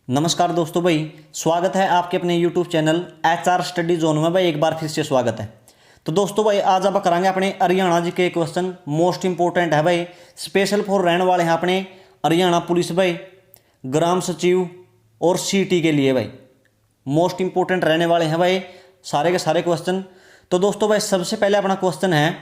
नमस्कार दोस्तों भाई, स्वागत है आपके अपने YouTube channel HR study zone में भाई। एक बार फिर से स्वागत है। तो दोस्तों भाई, आज आप कराएंगे अपने हरियाणा जी के क्वेश्चन। मोस्ट इंपॉर्टेंट है भाई, स्पेशल फॉर रहने वाले हैं अपने हरियाणा पुलिस भाई, ग्राम सचिव और CT के लिए भाई। मोस्ट इंपॉर्टेंट रहने वाले हैं भाई सारे के सारे क्वेश्चन। तो दोस्तों भाई, सबसे पहले अपना क्वेश्चन है,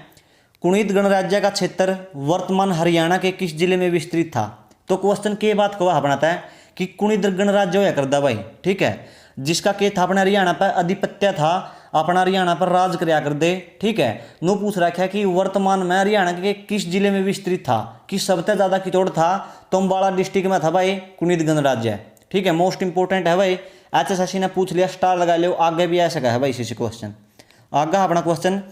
कुणित गणराज्य का क्षेत्र वर्तमान हरियाणा के किस जिले में विस्तृत था। तो क्वेश्चन के बात को बनाता है कि कुणित गणराज्य होया करदा भाई, ठीक है, जिसका के था अपना हरियाणा पर अधिपत्य था, अपना हरियाणा पर राज करया कर दे, ठीक है। नो पूछ रखा है कि वर्तमान में हरियाणा के किस जिले में विस्तृत था, कि सबसे ज्यादा कितोड़ था, तो अम्बाला डिस्ट्रिक्ट में था भाई कुणित गणराज्य, ठीक है। मोस्ट इंपोर्टेंट है भाई, HSSC ने पूछ लिया, स्टार लगा लो, आगे भी आ सका है भाई इसी से क्वेश्चन। आगे अपना क्वेश्चन,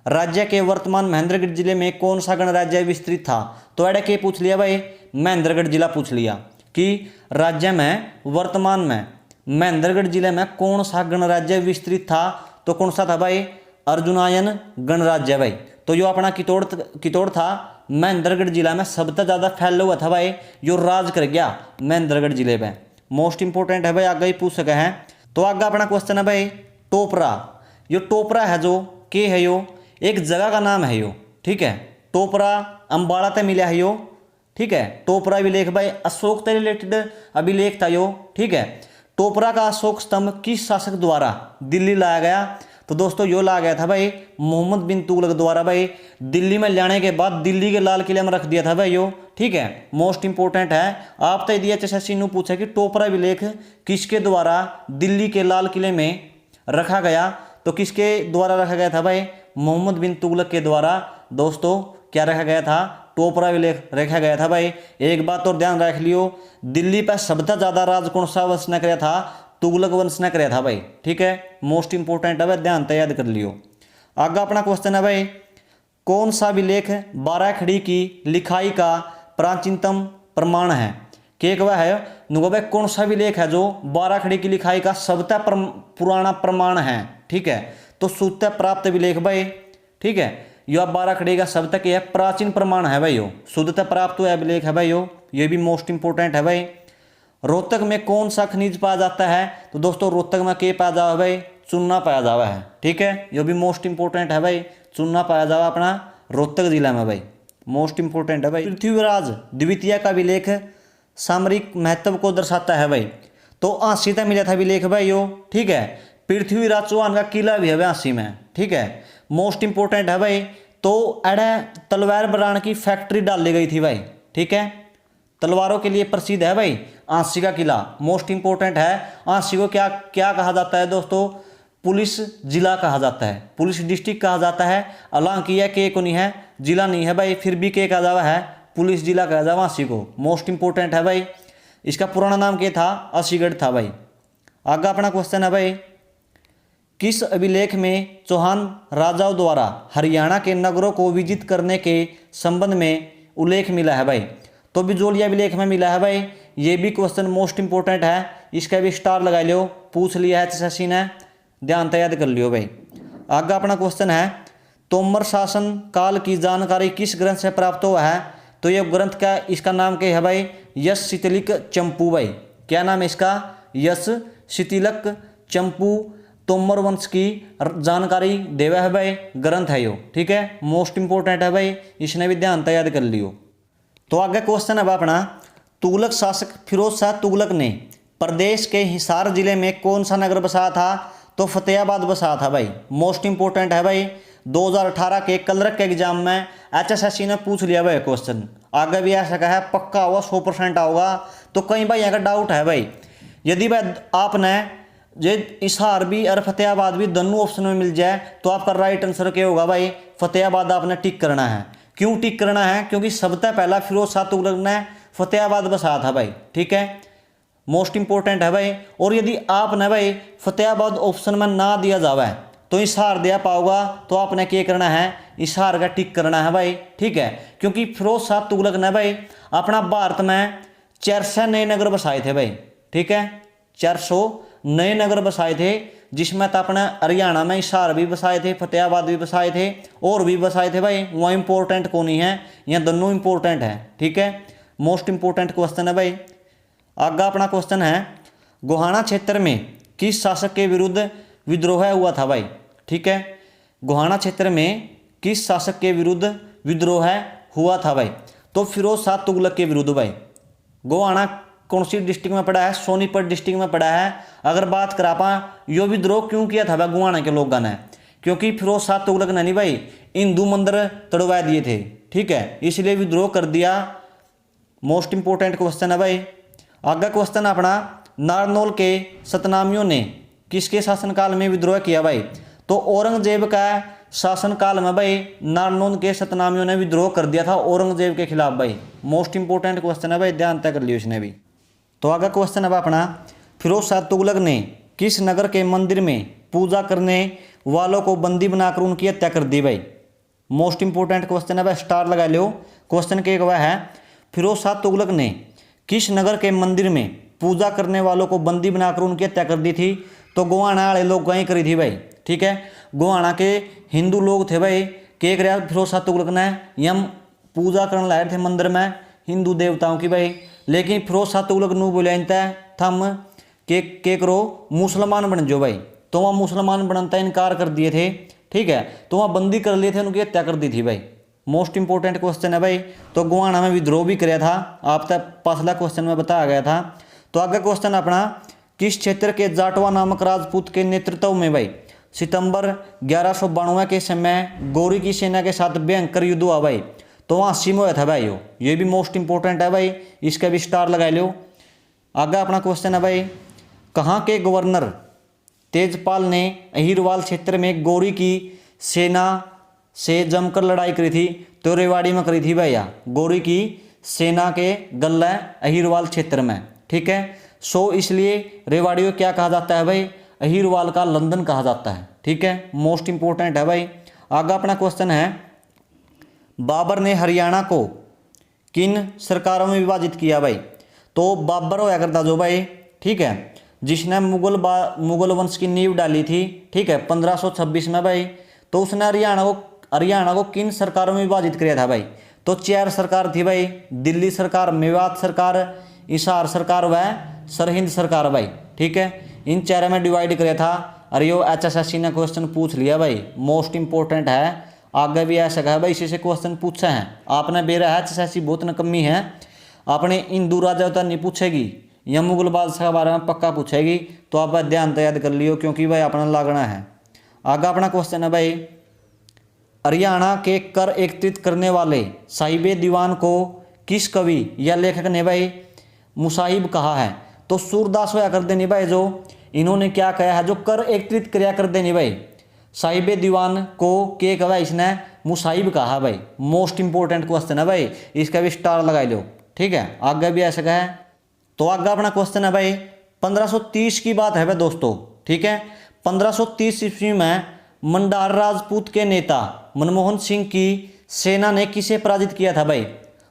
राज्य के वर्तमान महेंद्रगढ़ जिले में कौन सा गणराज्य विस्तृत था। तो एडे के पूछ लिया भाई, महेंद्रगढ़ जिला पूछ लिया कि राज्य में वर्तमान में महेंद्रगढ़ जिले में कौन सा गणराज्य विस्तृत था। तो कौन सा था भाई, अर्जुनायन गणराज्य भाई। तो जो अपना कितोड़ था महेंद्रगढ़ जिला में सबसे ज्यादा फैला हुआ था भाई, जो राज कर गया महेंद्रगढ़ जिले में। मोस्ट इंपोर्टेंट है भाई, आगे ही पूछ सके हैं। तो आगे अपना क्वेश्चन है भाई, टोपरा। जो टोपरा है जो के है, यो एक जगह का नाम है यो, ठीक है। टोपरा अम्बाड़ा ते मिला है यो, ठीक है। टोपरा अभिलेख भाई अशोक से रिलेटेड अभिलेख था यो, ठीक है। टोपरा का अशोक स्तंभ किस शासक द्वारा दिल्ली लाया गया। तो दोस्तों यो लाया गया था भाई मोहम्मद बिन तुगलक द्वारा भाई। दिल्ली में लाने के बाद दिल्ली के लाल किले में रख दिया था भाई यो, ठीक है। मोस्ट इंपोर्टेंट है, आप तो दिया HSSC ने पूछा कि टोपरा अभिलेख किसके द्वारा दिल्ली के लाल किले में रखा गया। तो किसके द्वारा रखा गया था भाई, मोहम्मद बिन तुगलक के द्वारा दोस्तों क्या रखा गया था, टोपरा अभिलेख रखा गया था भाई। एक बात और ध्यान रख लियो, दिल्ली पर सबसे ज्यादा राज कौन सा वंश ने कराया था, तुगलक वंश ने कराया था भाई, ठीक है। मोस्ट इंपोर्टेंट है भाई, ध्यान से याद कर लियो। आगे अपना क्वेश्चन है भाई, कौन सा अभिलेख 12 खड़ी की लिखाई का प्राचीनतम प्रमाण है। के वह है नुगो भाई, कौन सा अभिलेख है जो 12 खड़ी की लिखाई का सबसे पुराना प्रमाण है, ठीक है। तो सूत्र प्राप्त अभिलेख भाई, ठीक है। यो 12 खड़ी का सब तक यह प्राचीन प्रमाण है भाई, यो शुद्धता प्राप्त हुआ अभिलेख है भाई यो, ये भी मोस्ट इंपोर्टेंट है भाई। रोहतक में कौन सा खनिज पाया जाता है। तो दोस्तों रोहतक में के पाया जावा भाई, चूना पाया जावा है, ठीक है। ये भी मोस्ट इंपोर्टेंट है भाई, चूना पाया जावा अपना रोहतक जिला में भाई। मोस्ट इंपोर्टेंट है भाई। पृथ्वीराज द्वितीय का अभिलेख सामरिक महत्व को दर्शाता है भाई। तो 80 तक मिला था अभिलेख भाई यो, ठीक है। पृथ्वीराज चौहान का किला भी है 80 में, ठीक है। मोस्ट इंपोर्टेंट है भाई। तो अड़े तलवार बनाने की फैक्ट्री डाली गई थी भाई, ठीक है। तलवारों के लिए प्रसिद्ध है भाई आंसी का किला। मोस्ट इंपोर्टेंट है, आंसी को क्या क्या कहा जाता है दोस्तों, पुलिस जिला कहा जाता है, पुलिस डिस्ट्रिक्ट कहा जाता है। हालांकि यह के को नहीं है, जिला नहीं है भाई, फिर भी के कहा जावा है, पुलिस जिला कहा जावा आंसी को। मोस्ट इंपोर्टेंट है भाई। इसका पुराना नाम क्या था, असीगढ़ था भाई। आगे अपना क्वेश्चन है भाई, किस अभिलेख में चौहान राजाओं द्वारा हरियाणा के नगरों को विजित करने के संबंध में उल्लेख मिला है भाई। तो बिजोलिया अभिलेख में मिला है भाई। ये भी क्वेश्चन मोस्ट इंपोर्टेंट है, इसका भी स्टार लगा लियो, पूछ लिया है HSSC ने, ध्यान से याद कर लियो भाई। आगे अपना क्वेश्चन है, तोमर शासन काल की जानकारी किस ग्रंथ से प्राप्त हुआ है। तो ये ग्रंथ का इसका नाम क्या है भाई, यश शिथिलिक चंपू भाई। क्या नाम है इसका, यश शिथिलक चंपू, तोमर वंश की जानकारी देवा है भाई, ग्रंथ है यो, ठीक है। मोस्ट इंपोर्टेंट है भाई, इसने भी ध्यान से याद कर लियो। तो आगे क्वेश्चन है अपना, तुगलक शासक फिरोज शाह तुगलक ने प्रदेश के हिसार जिले में कौन सा नगर बसाया था। तो फतेहाबाद बसाया था भाई। मोस्ट इंपोर्टेंट है भाई, 2018 के कलरक के एग्जाम में HSSC ने पूछ लिया भाई क्वेश्चन, आगे भी आ सका है, पक्का होगा, 100% आओगा। तो कहीं भाई अगर डाउट है भाई, यदि भाई आपने ये हिसार भी और फतेहाबाद भी दोनों ऑप्शन में मिल जाए, तो आपका राइट आंसर क्या होगा भाई, फतेहाबाद आपने टिक करना है। क्यों टिक करना है, क्योंकि सबसे पहला फिरोज शाह तुगलक ने फतेहाबाद बसाया था भाई, ठीक है। मोस्ट इंपोर्टेंट है भाई। और यदि आपने भाई फतेहाबाद ऑप्शन में ना दिया जावा है तो हिसार दिया पाओगा, तो आपने क्या करना है, हिसार का टिक करना है भाई, ठीक है। क्योंकि फिरोज शाह तुगलक ने भाई अपना भारत में 400 नए नगर बसाए थे भाई, ठीक है। 400 नए नगर बसाए थे, जिसमें तो अपने हरियाणा में हिसार भी बसाए थे, फतेहाबाद भी बसाए थे, और भी बसाए थे भाई। वहाँ इंपॉर्टेंट कौन नहीं है, यहाँ दोनों इंपॉर्टेंट है, ठीक है। मोस्ट इंपॉर्टेंट क्वेश्चन है भाई। आगे अपना क्वेश्चन है, गोहाना क्षेत्र में किस शासक के विरुद्ध विद्रोह हुआ था भाई। ठीक है, गोहाना क्षेत्र में किस शासक के विरुद्ध विद्रोह हुआ था भाई। तो फिरोज शाह तुगलक के विरुद्ध भाई। गोहाना कौन सी डिस्ट्रिक्ट में पड़ा है, सोनीपत डिस्ट्रिक्ट में पड़ा है। अगर बात करा पा यो विद्रोह क्यों किया था भाई गोहाना के लोगों ने, क्योंकि फिरोज शाह तुगलक ने नहीं भाई हिंदू मंदिर तोड़वा दिए थे। ठीक है, इसलिए विद्रोह कर दिया। मोस्ट इंपोर्टेंट क्वेश्चन है भाई। आगे क्वेश्चन अपना, नारनौल के सतनामियों ने किसके शासनकाल में विद्रोह किया भाई। तो औरंगजेब का शासनकाल में भाई नारनौल के सतनामियों ने विद्रोह कर दिया था औरंगजेब के खिलाफ भाई। मोस्ट इंपोर्टेंट क्वेश्चन है भाई, ध्यान तय कर लियो इसने भी। तो आगे क्वेश्चन है अपना, फिरोज शाह तुगलक ने किस नगर के मंदिर में पूजा करने वालों को बंदी बनाकर उनकी हत्या कर दी भाई। मोस्ट इंपोर्टेंट क्वेश्चन है भाई, स्टार लगा लो। क्वेश्चन के वह है, फिरोज शाह तुगलक ने किस नगर के मंदिर में पूजा करने वालों को बंदी बनाकर उनकी हत्या कर दी थी। तो गोहाना वाले लोग कहीं करी थी भाई। ठीक है, गोहाना के हिंदू लोग थे भाई, के कराया फिरोज शाह तुगलक ने, यम पूजा करने लाए थे मंदिर में हिंदू देवताओं की भाई। लेकिन फिरोज शाह तुगलक नू बोलता थम के करो मुसलमान बन जाओ भाई। तो वहाँ मुसलमान बनता इनकार कर दिए थे। ठीक है, तो वहाँ बंदी कर लिए थे, उनकी हत्या कर दी थी भाई। मोस्ट इंपोर्टेंट क्वेश्चन है भाई। तो गोहाना में विद्रोह भी कराया था, आप तक पिछला क्वेश्चन में बताया गया था। तो आगे क्वेश्चन अपना, किस क्षेत्र के जाटवा नामक राजपूत के नेतृत्व में भाई सितंबर 1192 के समय गौरी की सेना के साथ भयंकर युद्ध हुआ भाई। तो वहाँ अस्सी में हुआ था भाई। ये भी मोस्ट इंपोर्टेंट है भाई, इसका भी स्टार लगा लो। आगे अपना क्वेश्चन है भाई, कहाँ के गवर्नर तेजपाल ने अहिरवाल क्षेत्र में गौरी की सेना से जमकर लड़ाई करी थी। तो रेवाड़ी में करी थी भैया, गौरी की सेना के गल्ला अहिरवाल क्षेत्र में। ठीक है, सो इसलिए रेवाड़ी को क्या कहा जाता है भाई, अहिरवाल का लंदन कहा जाता है। ठीक है, मोस्ट इंपोर्टेंट है भाई। आगे अपना क्वेश्चन है, बाबर ने हरियाणा को किन सरकारों में विभाजित किया भाई। तो बाबर होया करता जो भाई, ठीक है, जिसने मुगल वंश की नींव डाली थी। ठीक है, 1526 में भाई। तो उसने हरियाणा को किन सरकारों में विभाजित किया था भाई। तो 4 सरकार थी भाई, दिल्ली सरकार, मेवात सरकार, हिसार सरकार व सरहिंद सरकार भाई। ठीक है, इन 4 में डिवाइड किया था। और यो HSSC ने क्वेश्चन पूछ लिया भाई, मोस्ट इंपोर्टेंट है। आगे भी ऐसा है भाई, इसी से क्वेश्चन पूछा है आपने। बेरा है HSSC बहुत नकम्मी है, आपने हिंदू राजा तो नहीं पूछेगी या मुगल बादशाह के बारे में पक्का पूछेगी। तो आप ध्यान तो याद कर लियो, क्योंकि भाई अपना लागना है। आगे अपना क्वेश्चन है भाई, हरियाणा के कर एकत्रित करने वाले साहिबे दीवान को किस कवि या लेखक ने भाई मुसाहिब कहा है। तो सूरदास होया कर देनी भाई, जो इन्होंने क्या कहा है, जो कर एकत्रित क्रिया कर देनी भाई, साहिबे दीवान को के कहा इसने मुसाहिब कहा भाई। मोस्ट इंपोर्टेंट क्वेश्चन है भाई, इसका भी स्टार लगा लो। ठीक है, आगे भी ऐसा है। तो आगे अपना क्वेश्चन है भाई, 1530 की बात है भाई दोस्तों। ठीक है, 1530 ईस्वी में मंडार राजपूत के नेता मनमोहन सिंह की सेना ने किसे पराजित किया था भाई।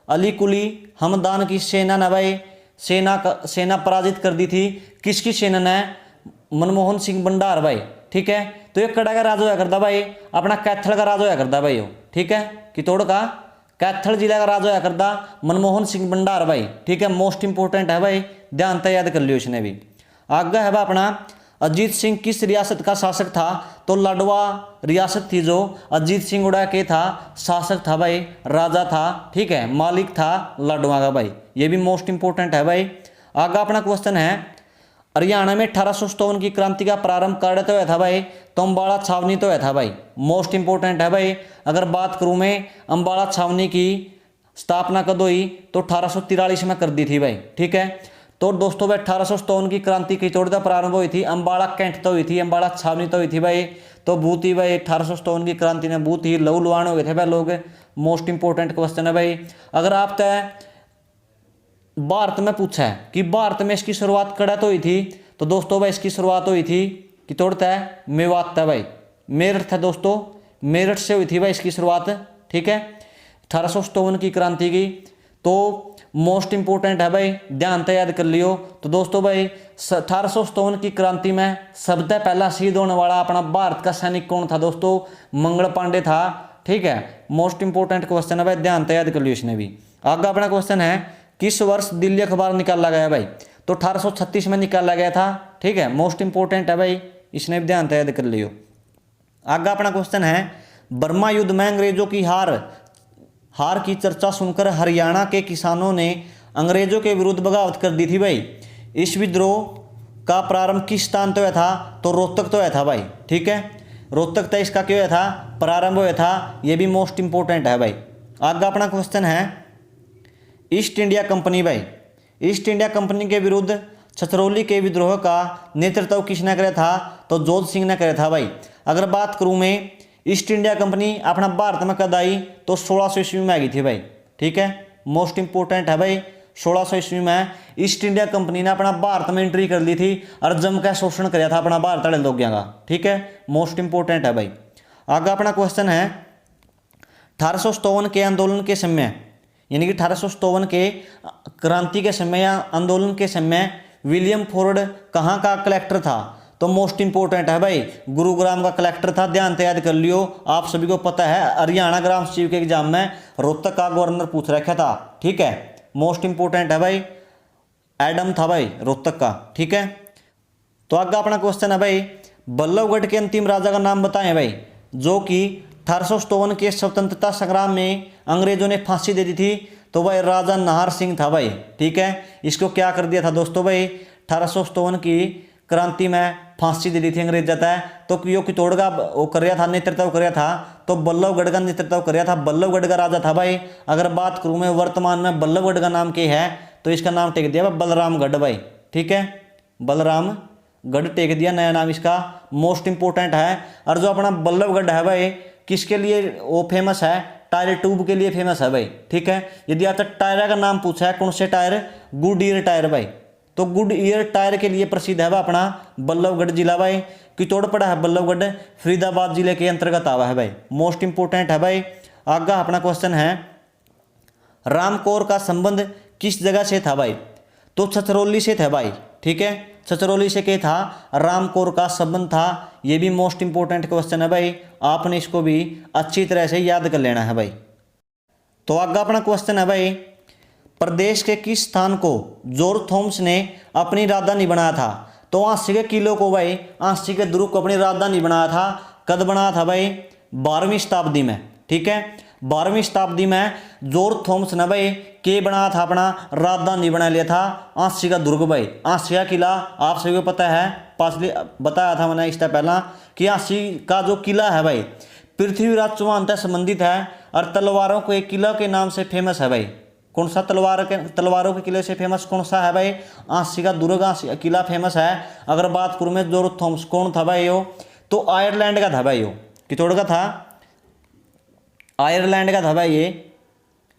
अली कुली हमदान की सेना ने भाई सेना पराजित कर दी थी। किसकी सेना ने, मनमोहन सिंह भंडार भाई। ठीक है, तो ये कड़ा का राज होया करता भाई, अपना कैथल का राज होया करता भाई। ठीक है, कितौड़ का कैथल जिला का राज होया करता मनमोहन सिंह भंडार भाई। ठीक है, मोस्ट इंपोर्टेंट है भाई, ध्यान से याद कर लियो इसने भी। आगे है भाई अपना, अजीत सिंह किस रियासत का शासक था। तो लाडवा रियासत थी, जो अजीत सिंह उड़ा के था शासक था भाई, राजा था। ठीक है, मालिक था लाडवा का भाई। ये भी मोस्ट इंपोर्टेंट है भाई। आगे अपना क्वेश्चन है, हरियाणा में 1857 की क्रांति का प्रारंभ कर तो हुआ था भाई। तो अम्बाड़ा छावनी तो हुआ था भाई। मोस्ट इंपोर्टेंट है भाई। अगर बात करूं मैं अम्बाड़ा छावनी की स्थापना कब हुई, तो 1843 में कर दी थी भाई। ठीक है, तो दोस्तों भाई 1857 की क्रांति की तोड़ता प्रारंभ हुई थी, अम्बाड़ा कैंट तो हुई थी, अम्बाड़ा छावनी तो हुई थी भाई। तो बहुत ही भाई 1857 की क्रांति ने बहुत ही लहू लुहान हो गए थे भाई लोग। मोस्ट इंपोर्टेंट क्वेश्चन है भाई। अगर आप तय भारत में पूछा है कि भारत में इसकी शुरुआत कड़ा तो हुई थी, तो दोस्तों भाई इसकी शुरुआत हुई थी कि तोड़ता है मेवात था भाई, मेरठ था दोस्तों, मेरठ से हुई थी भाई इसकी शुरुआत। ठीक है, 1857 की क्रांति की। तो मोस्ट इंपोर्टेंट है भाई, ध्यान से याद कर लियो। तो दोस्तों भाई 1857 की क्रांति में सबसे पहला शहीद होने वाला अपना भारत का सैनिक कौन था दोस्तों, मंगल पांडे था। ठीक है, मोस्ट इंपोर्टेंट क्वेश्चन है भाई, ध्यान से याद कर लियो इसने भी। आगे अपना क्वेश्चन है, किस वर्ष दिल्ली अखबार निकाला गया भाई। तो 1836 में निकाला गया था। ठीक है, मोस्ट इंपोर्टेंट है भाई, इसने भी ध्यान याद कर लियो। आगे अपना क्वेश्चन है, बर्मा युद्ध में अंग्रेजों की हार की चर्चा सुनकर हरियाणा के किसानों ने अंग्रेजों के विरुद्ध बगावत कर दी थी भाई। इस विद्रोह का प्रारंभ किस स्थान तो हुआ था? तो रोहतक तो हुआ था भाई। ठीक है, रोहतक तो इसका क्या हुआ था? प्रारंभ हुआ था। ये भी मोस्ट इंपोर्टेंट है भाई। आगे अपना क्वेश्चन है, ईस्ट इंडिया कंपनी भाई, ईस्ट इंडिया कंपनी के विरुद्ध छछरौली के विद्रोह का नेतृत्व किसने किया था? तो जोध सिंह ने किया था भाई। अगर बात करूं मैं, ईस्ट इंडिया कंपनी अपना भारत में कद आई? तो 1600 ईस्वी में आई थी भाई। ठीक है, मोस्ट इंपोर्टेंट है भाई। 1600 ईस्वी में ईस्ट इंडिया कंपनी ने अपना भारत में एंट्री कर ली थी और जम का शोषण किया था अपना भारत वाले लोगों का। ठीक है, मोस्ट इंपोर्टेंट है भाई। आगे अपना क्वेश्चन है, 1857 के आंदोलन के समय, यानी कि 1857 के क्रांति के समय या आंदोलन के समय विलियम फोर्ड कहाँ का कलेक्टर था? तो मोस्ट इंपोर्टेंट है भाई, गुरुग्राम का कलेक्टर था। ध्यान से याद कर लियो, आप सभी को पता है हरियाणा ग्राम सचिव के एग्जाम में रोहतक का गवर्नर पूछ रखा था। ठीक है, मोस्ट इंपोर्टेंट है भाई, एडम था भाई रोहतक का। ठीक है, तो आगे अपना क्वेश्चन है भाई, बल्लभगढ़ के अंतिम राजा का नाम बताएं भाई, जो कि 1857 के स्वतंत्रता संग्राम में अंग्रेजों ने फांसी दे दी थी। तो भाई राजा नाहर सिंह था भाई। ठीक है, इसको क्या कर दिया था दोस्तों भाई? 1857 की क्रांति में फांसी दे दी थी अंग्रेज जाता है। तो यो कितौड़ का वो कर रहा था, नेतृत्व कर रहा था, तो बल्लभगढ़ का नेतृत्व कर रहा था। बल्लभगढ़ का राजा था भाई। अगर बात करूं मैं वर्तमान में बल्लभगढ़ का नाम क्या है? तो इसका नाम टेक दिया बलरामगढ़ भाई। ठीक है, बलरामगढ़ टेक दिया नया नाम इसका, मोस्ट इंपोर्टेंट है। और जो अपना बल्लभगढ़ है भाई, किसके लिए वो फेमस है? टायर ट्यूब के लिए फेमस है भाई। ठीक है, यदि आपसे टायर का नाम पूछा है, कौन से टायर? गुड ईयर टायर भाई। तो गुड ईयर टायर के लिए प्रसिद्ध है अपना बल्लभगढ़ जिला भाई। कितौड़ पड़ा है बल्लभगढ़, फरीदाबाद जिले के अंतर्गत आवा है भाई। मोस्ट इंपोर्टेंट है भाई। आगे अपना क्वेश्चन है, रामकोर का संबंध किस जगह से था भाई? तो छछरौली से था भाई। ठीक है, छछरौली से क्या था? रामकोर का संबंध था। ये भी मोस्ट इंपोर्टेंट क्वेश्चन है भाई, आपने इसको भी अच्छी तरह से याद कर लेना है भाई। तो आगे अपना क्वेश्चन है भाई, प्रदेश के किस स्थान को जॉर्ज थॉमस ने अपनी राजधानी बनाया था? तो आंसी के किलो को भाई, आंसी के दुर्ग को अपनी राजधानी बनाया था। कद बनाया था भाई? 12वीं शताब्दी में। ठीक है, 12वीं शताब्दी में जॉर्ज थॉमस ने भाई के बनाया था अपना राजधानी बना लिया था आंसी का दुर्ग भाई। आंसी का किला आप सभी को पता है, पासली बताया था मैंने इससे पहला कि आंसी का जो किला है भाई पृथ्वीराज चौहान से संबंधित है और तलवारों के किला के नाम से फेमस है भाई। कौन सा तलवारों के किले से फेमस कौन सा है भाई? आंसी का दुर्ग, आंसी का किला फेमस है। अगर बात करूं मैं जॉर्ज थॉमस कौन था भाई? यो तो आयरलैंड का था भाई। यो कितौड़ का था? आयरलैंड का था भाई, ये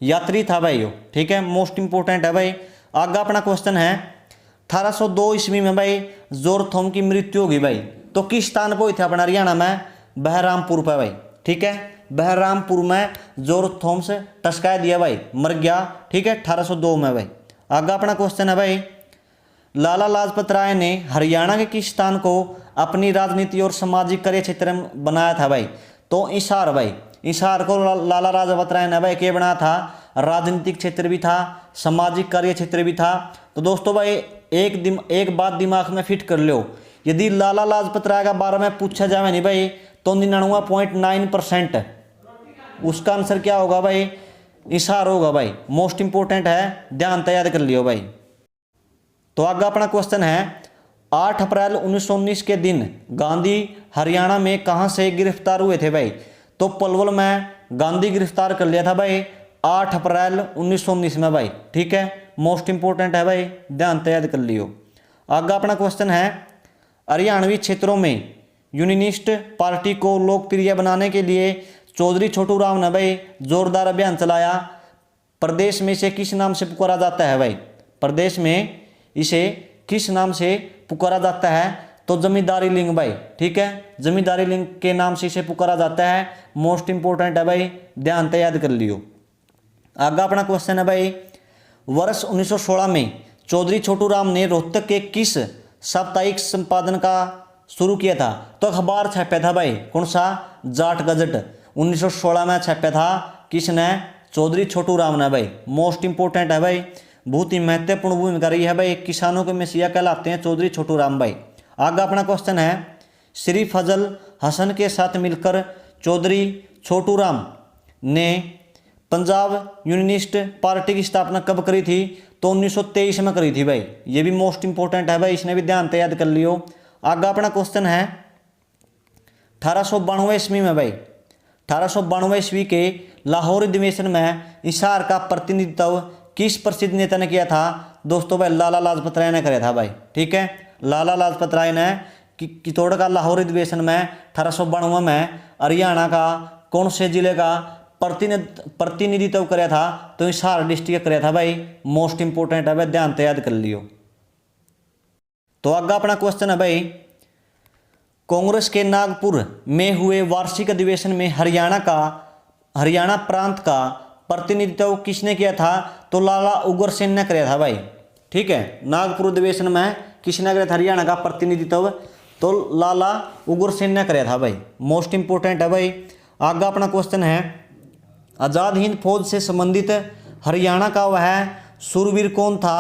यात्री था भाई यो। ठीक है, मोस्ट इंपोर्टेंट है भाई। आगे अपना क्वेश्चन है, 1802 ईस्वी में भाई जॉर्ज थॉमस की मृत्यु होगी भाई। तो किस स्थान पर हुई थी अपना हरियाणा में? बहरामपुर पर भाई। ठीक है, बहरामपुर में जॉर्ज थॉमस टसका दिया भाई, मर गया। ठीक है, 1802 में भाई। आगे अपना क्वेश्चन है भाई, लाला लाजपत राय ने हरियाणा के किस स्थान को अपनी राजनीति और सामाजिक कार्य क्षेत्र में बनाया था भाई? तो हिसार भाई। हिसार को लाला लाजपत राय ने भाई क्या बनाया था? राजनीतिक क्षेत्र भी था, सामाजिक कार्य क्षेत्र भी था। तो दोस्तों भाई एक बात दिमाग में फिट कर लो, यदि लाला लाजपत राय का बारे में पूछा जाए नहीं भाई तो 99.9% उसका आंसर क्या होगा भाई? हिसार होगा भाई। मोस्ट इंपोर्टेंट है, ध्यान से याद कर लियो भाई। तो आगे अपना क्वेश्चन है, 8 अप्रैल 1919 के दिन गांधी हरियाणा में कहां से गिरफ्तार हुए थे भाई? तो पलवल में गांधी गिरफ्तार कर लिया था भाई 8 अप्रैल 1919 में भाई। ठीक है, मोस्ट इंपोर्टेंट है भाई, ध्यान से याद कर लियो। आगे अपना क्वेश्चन है, हरियाणवी क्षेत्रों में यूनियनिस्ट पार्टी को लोकप्रिय बनाने के लिए चौधरी छोटू राम ने भाई जोरदार अभियान चलाया। प्रदेश में इसे किस नाम से पुकारा जाता है भाई? प्रदेश में इसे किस नाम से पुकारा जाता है? तो जमींदारी लिंग भाई। ठीक है, जमींदारी लिंग के नाम से इसे पुकारा जाता है। मोस्ट इंपोर्टेंट है भाई, ध्यान से याद कर लियो। आगे अपना क्वेश्चन है भाई, वर्ष 1916 में चौधरी छोटू राम ने रोहतक के किस साप्ताहिक संपादन का शुरू किया था? तो अखबार छापा था भाई, कौन सा? जाट गजट 1916 में छापा था। किसने? चौधरी छोटू राम ने भाई। मोस्ट इंपोर्टेंट है भाई। बहुत ही महत्वपूर्ण भूमिका रही है भाई। किसानों के मसीहा कहलाते हैं चौधरी छोटू राम भाई। आगे अपना क्वेश्चन है, श्री फजल हसन के साथ मिलकर चौधरी छोटू राम ने पंजाब यूनियनिस्ट पार्टी की स्थापना कब करी थी? तो 1923 में करी थी भाई। ये भी मोस्ट इंपोर्टेंट है भाई, इसने भी ध्यान से याद कर लियो। आगे अपना क्वेश्चन है, 1892 ईस्वी में भाई, 1892 ईस्वी के लाहौर अधिवेशन में हिसार का प्रतिनिधित्व किस प्रसिद्ध नेता ने किया था? दोस्तों भाई लाला लाजपत राय ने कराया था भाई। ठीक है, लाला लाजपत राय ने चित्तौड़ का लाहौर अधिवेशन में 1892 में हरियाणा का कौन से जिले का प्रतिनिधित्व कराया था? तो हिसार डिस्ट्रिक्ट कराया था भाई। मोस्ट इंपोर्टेंट है भाई, ध्यान से याद कर लियो। तो आगे अपना क्वेश्चन है भाई, कांग्रेस के नागपुर में हुए वार्षिक अधिवेशन में हरियाणा प्रांत का प्रतिनिधित्व किसने किया था? तो लाला उग्रसेन ने कराया था भाई। ठीक है, नागपुर अधिवेशन में किसने कराया था हरियाणा का प्रतिनिधित्व? तो लाला उग्रसेन ने कराया था भाई। मोस्ट इंपोर्टेंट है भाई। आगे अपना क्वेश्चन है, आज़ाद हिंद फौज से संबंधित हरियाणा का वह शूरवीर कौन था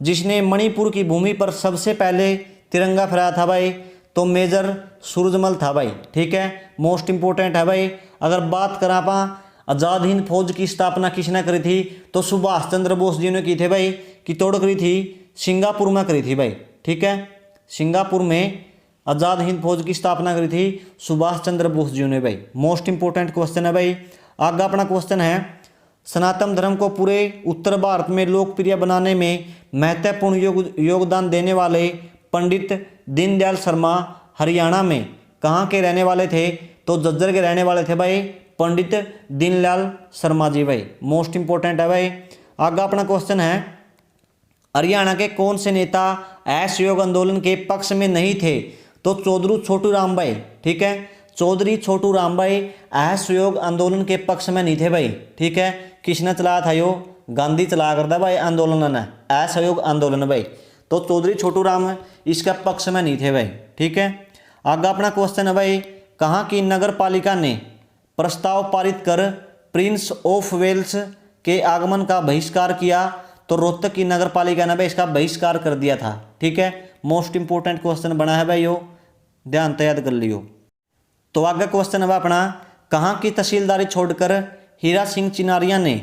जिसने मणिपुर की भूमि पर सबसे पहले तिरंगा फहराया था भाई? तो मेजर सूरजमल था भाई। ठीक है, मोस्ट इंपोर्टेंट है भाई। अगर बात करें आप आज़ाद हिंद फौज की स्थापना किसने करी थी? तो सुभाष चंद्र बोस जी ने की थे भाई। कितौड़ करी थी? सिंगापुर में करी थी भाई। ठीक है, सिंगापुर में आज़ाद हिंद फौज की स्थापना करी थी सुभाष चंद्र बोस जी ने भाई। मोस्ट इंपोर्टेंट क्वेश्चन है भाई। आगे अपना क्वेश्चन है, सनातन धर्म को पूरे उत्तर भारत में लोकप्रिय बनाने में महत्वपूर्ण योगदान देने वाले पंडित दीनदयाल शर्मा हरियाणा में कहाँ के रहने वाले थे? तो झज्जर के रहने वाले थे भाई, पंडित दीनदयाल शर्मा जी भाई। मोस्ट इंपोर्टेंट है भाई। आगे अपना क्वेश्चन है, हरियाणा के कौन से नेता असहयोग आंदोलन के पक्ष में नहीं थे? तो चौधरी छोटू राम भाई। ठीक है, चौधरी छोटू राम भाई असहयोग आंदोलन के पक्ष में नहीं थे भाई। ठीक है, किसने चलाया था? यो गांधी चलाया करता भाई आंदोलन ने, असहयोग आंदोलन भाई। तो चौधरी छोटू राम इसका पक्ष में नहीं थे भाई। ठीक है, आगे अपना क्वेश्चन है भाई, कहाँ की नगर पालिका ने प्रस्ताव पारित कर प्रिंस ऑफ वेल्स के आगमन का बहिष्कार किया? तो रोहतक की नगर पालिका ने भाई इसका बहिष्कार कर दिया था। ठीक है, मोस्ट इंपोर्टेंट क्वेश्चन बना है भाई, यो ध्यान से याद कर लियो। तो आगे क्वेश्चन है अपना, कहाँ की तहसीलदारी छोड़कर हीरा सिंह चिनारिया ने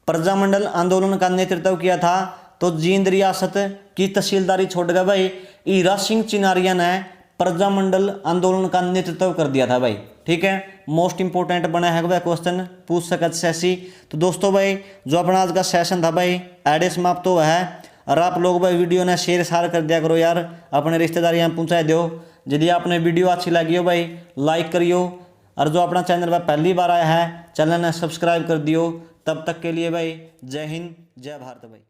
प्रजामंडल आंदोलन का नेतृत्व किया था? तो जींद रियासत की तहसीलदारी छोड़ गए भाई हीरा सिंह चिनारिया ने प्रजामंडल आंदोलन का नेतृत्व कर दिया था भाई। ठीक है, मोस्ट इंपोर्टेंट बना है भाई, क्वेश्चन पूछ सकते सैसी। तो दोस्तों भाई जो अपना आज का सेशन था भाई एडे समाप्त हुआ है। और आप लोग भाई वीडियो ने शेयर सार कर दिया करो यार, अपने रिश्तेदार यहाँ पहुँचा दो। यदि आपने वीडियो अच्छी लगी हो भाई लाइक करियो, और जो अपना चैनल पर पहली बार आया है चैनल ने सब्सक्राइब कर दियो। तब तक के लिए भाई जय हिंद जय भारत भाई।